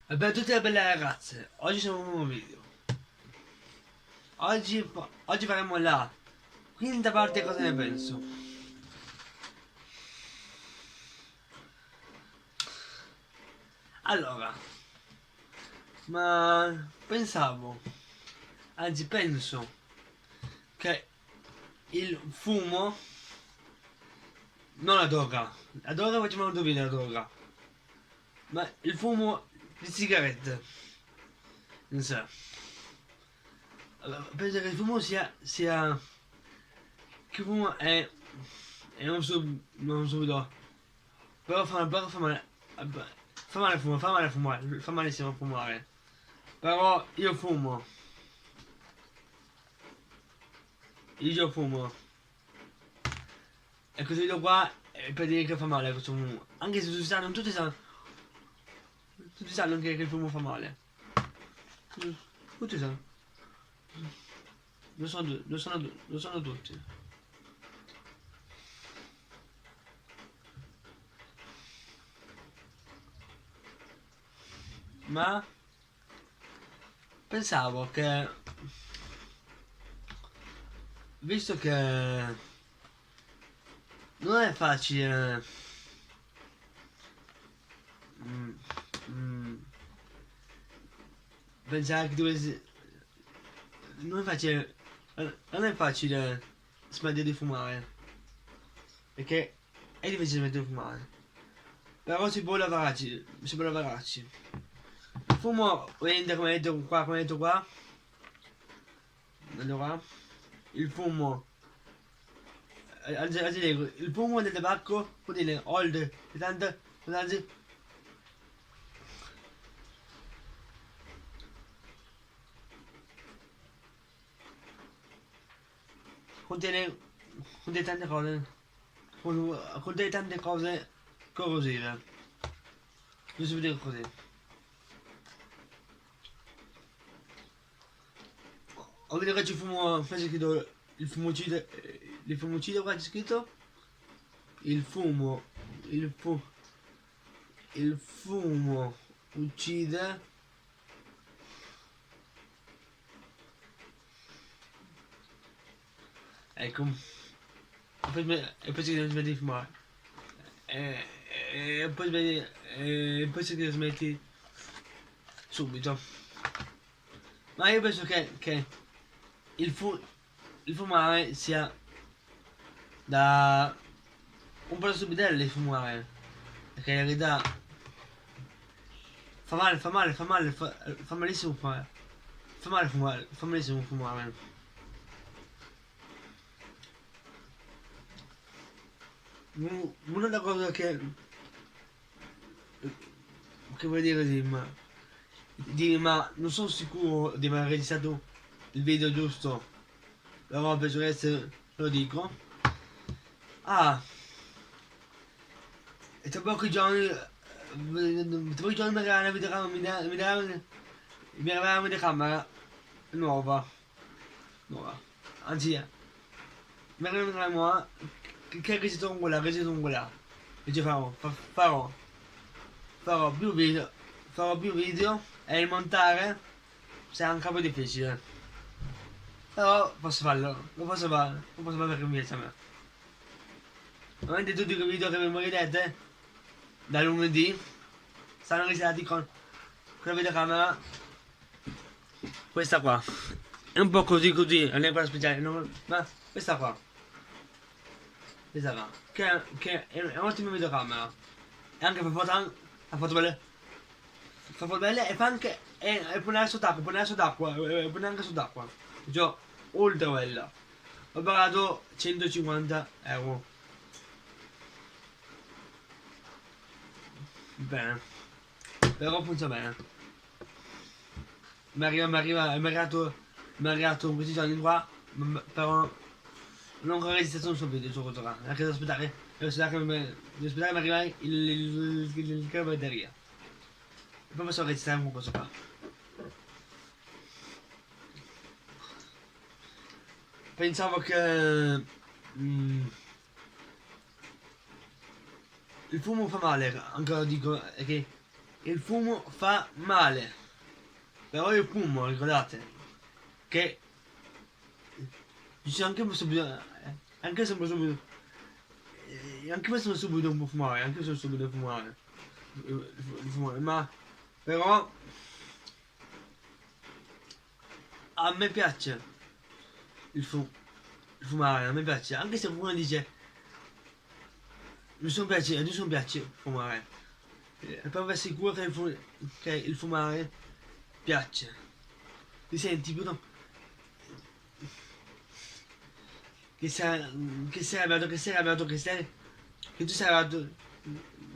Vabbè, tutte le belle ragazze, oggi siamo in un nuovo video. Oggi faremo la quinta parte di cosa ne penso. Allora, ma pensavo, anzi penso, che il fumo, non la droga facciamo un altro video, la droga, ma il fumo di sigarette in sé. Allora, penso che il fumo che il fumo è non subito, però fa male fumare, fa male fumare, fa malissimo fumare. Però io fumo. E questo video qua è per dire che fa male questo fumo. Anche se tutti sanno anche che il fumo fa male. Tutti sanno. Lo sanno tutti. Ma pensavo che, visto che non è facile mm, mm, pensare che dovessi, non è facile smettere di fumare, perché è difficile smettere di fumare, però si può lavorarci. Il fumo, ovviamente, come detto qua, allora, il fumo, anzi leggo, il fumo del tabacco contiene oltre 70 sostanze contiene, contiene tante cose, contiene tante cose corrosive. Non si vede così. Ho visto che c'è fumo, c'è scritto il fumicide qua c'è scritto, il fumo, il fu, il fumo uccide, ecco, e poi si smette di fumare, e poi si smetti subito. Ma io penso che il, fu, il fumare sia da un po' da stupidelli di fumare, perché in realtà fa malissimo fumare, fa malissimo fumare. Un'altra cosa che vuoi dire ma non sono sicuro di aver registrato il video giusto, però per sicurezza lo dico. Ah, e tra pochi giorni, mi darà una videocamera, mi darà una videocamera nuova, anzi, mi darà una videocamera nuova, che registro con quella, e ci farò più video, e il montare sarà anche un po' difficile, però posso farlo, lo posso fare perché mi piace a me. Ovviamente tutti i video che mi vedete da lunedì saranno registrati con la videocamera, questa qua. È un po' così, non è quella speciale, ma questa qua, che è un'ottima videocamera. E anche fa foto belle, e fa anche, e può andare sott'acqua, può andare anche sott'acqua. Cioè, ultra bella. Ho pagato 150 euro. Bene, però funziona bene. Mi è arrivato questi giorni qua, però non ho ancora registrato un suo video su questo canale, anche devo aspettare che mi arrivi il cavo batteria. E poi posso registrare con questo qua. Pensavo che il fumo fa male, ancora dico, è che il fumo fa male, però io fumo, ricordate, che dice anche me subito, anche se subito, anche me sono subito un po' fumare, anche se sono subito a fumare, fumare, ma però a me piace il, il fumare, a me piace, anche se uno dice non sono piace fumare, è proprio sicuro che il fumare piace, ti senti però che sei arrivato, che sei arrivato, che tu sei arrivato,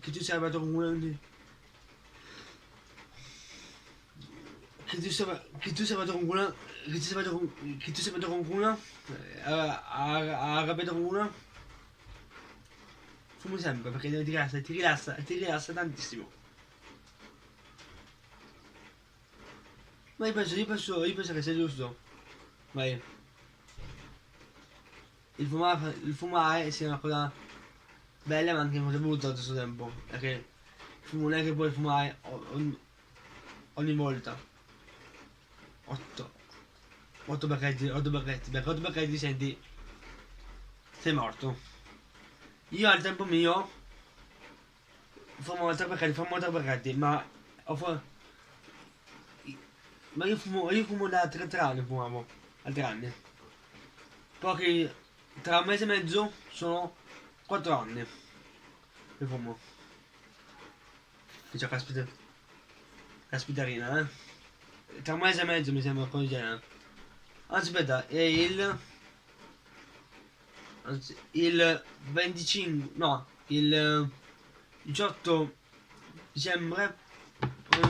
che tu sei arrivato con una, che tu sei arrivato con una, che tu sei arrivato con, che tu sei arrivato con una, a arrabbiato con una, fumi sempre perché ti rilassa tantissimo. Ma io penso che sia giusto. Vai. Il fumare sia una cosa bella ma anche una cosa brutta allo stesso tempo. Perché il fumo non è che puoi fumare ogni volta. 8. 8 bacchetti, 8 bacchetti. Perché 8 bacchetti senti. Sei morto. Io al tempo mio fumo 3 bacchetti, ma io fumo da 3 anni fumavo. A 3 anni. Poi tra un mese e mezzo sono 4 anni che fumo. Che c'ho caspiterina, eh. Tra un mese e mezzo mi sembra così genere. Anzi, aspetta, è il 25, no, il 18 dicembre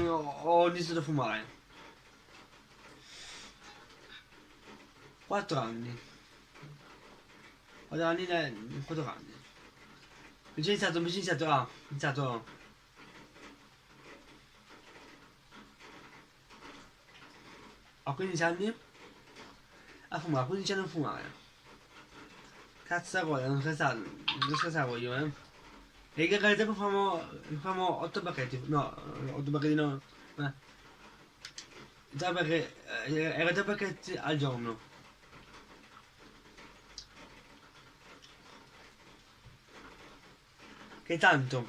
ho iniziato a fumare. 4 anni. 4 anni, 4 anni. Mi sono iniziato a 15 anni a fumare, a 15 anni a fumare. Cazzarola, non scherzavo io, eh. E che al tempo famo 8 bacchetti, no, 8 bacchetti no, eh. Già perché era 3 bacchetti al giorno. Che tanto.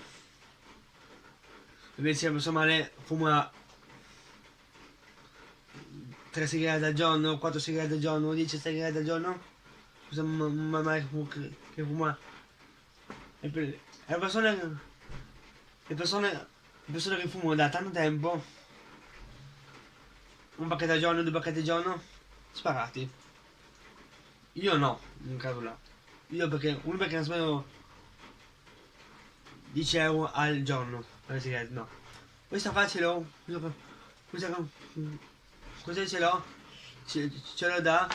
Invece posso male fuma 3 sigarette al giorno, 4 sigarette al giorno, 10 sigarette al giorno. Scusa, mai che fuma. Le persone, le persone che fumano da tanto tempo, un pacchetto al giorno, 2 pacchetti al giorno, sparati. Io no, in caso là. Io perché, uno perché non spendo 10 euro al giorno per le sigarette, no. Questa qua ce l'ho, questa, questa ce l'ho, ce l'ho da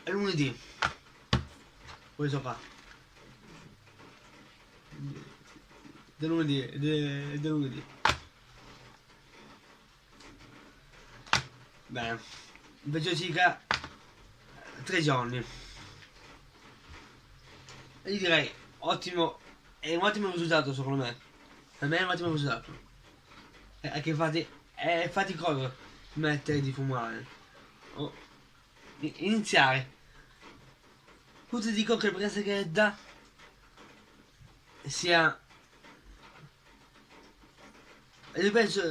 lunedì. Questo qua. Da lunedì. Bene, invece circa 3 giorni. E io direi, ottimo, è un ottimo risultato secondo me. Per me è un ottimo risultato. È che è faticoso smettere di fumare. O iniziare. Tutti dicono che la sigaretta sia. Io penso,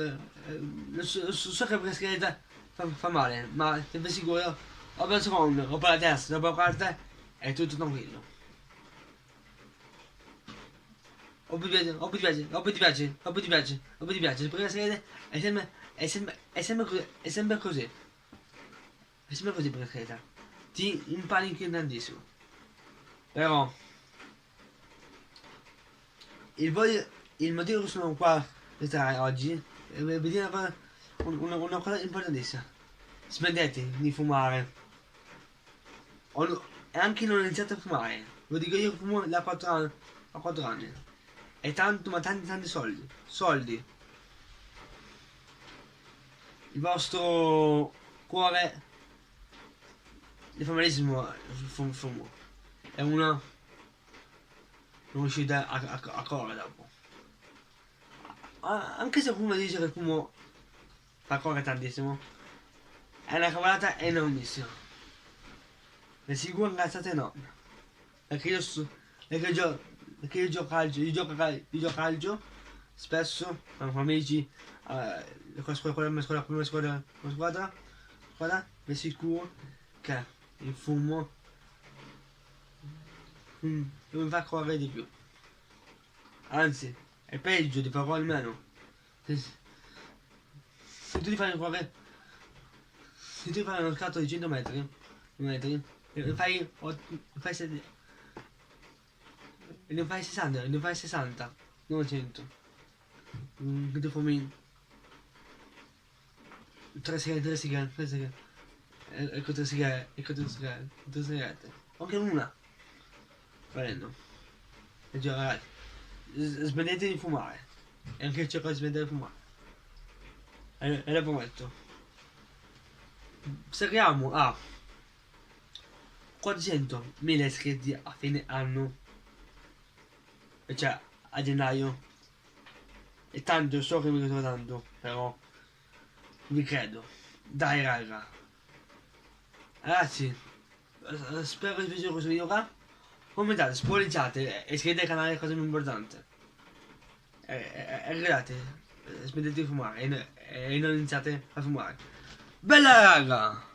so che la sigaretta fa male, ma sempre sicuro, o per il secondo, o per la terza, o per la quarta, è tutto tranquillo. O ti piace, o ti piace, o ti piace, o ti piace, o ti piace, perché la sigaretta è sempre così, è sempre così. È sempre così per la sigaretta. Ti impanichi tantissimo. Però il motivo che sono qua oggi è per dire una cosa importantissima. Smettete di fumare. E anche non iniziate a fumare. Lo dico io che fumo da 4 anni. A 4 anni. È tanto, ma tanti soldi. Soldi. Il vostro cuore di familismo fumo. È una. Non riuscite a correre dopo. anche se qualcuno dice che il fumo fa correre tantissimo, è una cavolata enormissima. È sicuro una cazzata enorme. Perché perché io gioco calcio, io gioco calcio spesso con amici, con la mia squadra, è sicuro che il fumo non mi fa correre di più. Anzi, è peggio di far correre meno. Se tu ti fai correre, se tu fai uno scatto di 100 metri e ne fai 60, non 100. Che tu fumi 3 sigarette, ecco 3 sigarette, anche una, prendo. E dico ragazzi, smettete di fumare, e anche cerco di smettere di fumare, e lo prometto. Speriamo a 400.000 iscritti a fine anno, cioè a gennaio, e tanto so che mi credo tanto, però vi credo, dai raga, ragazzi, spero che vi piaccia questo video qua, commentate, spoileggiate e iscrivetevi al canale, cosa più importante, e guardate, smettete di fumare e non iniziate a fumare. Bella raga!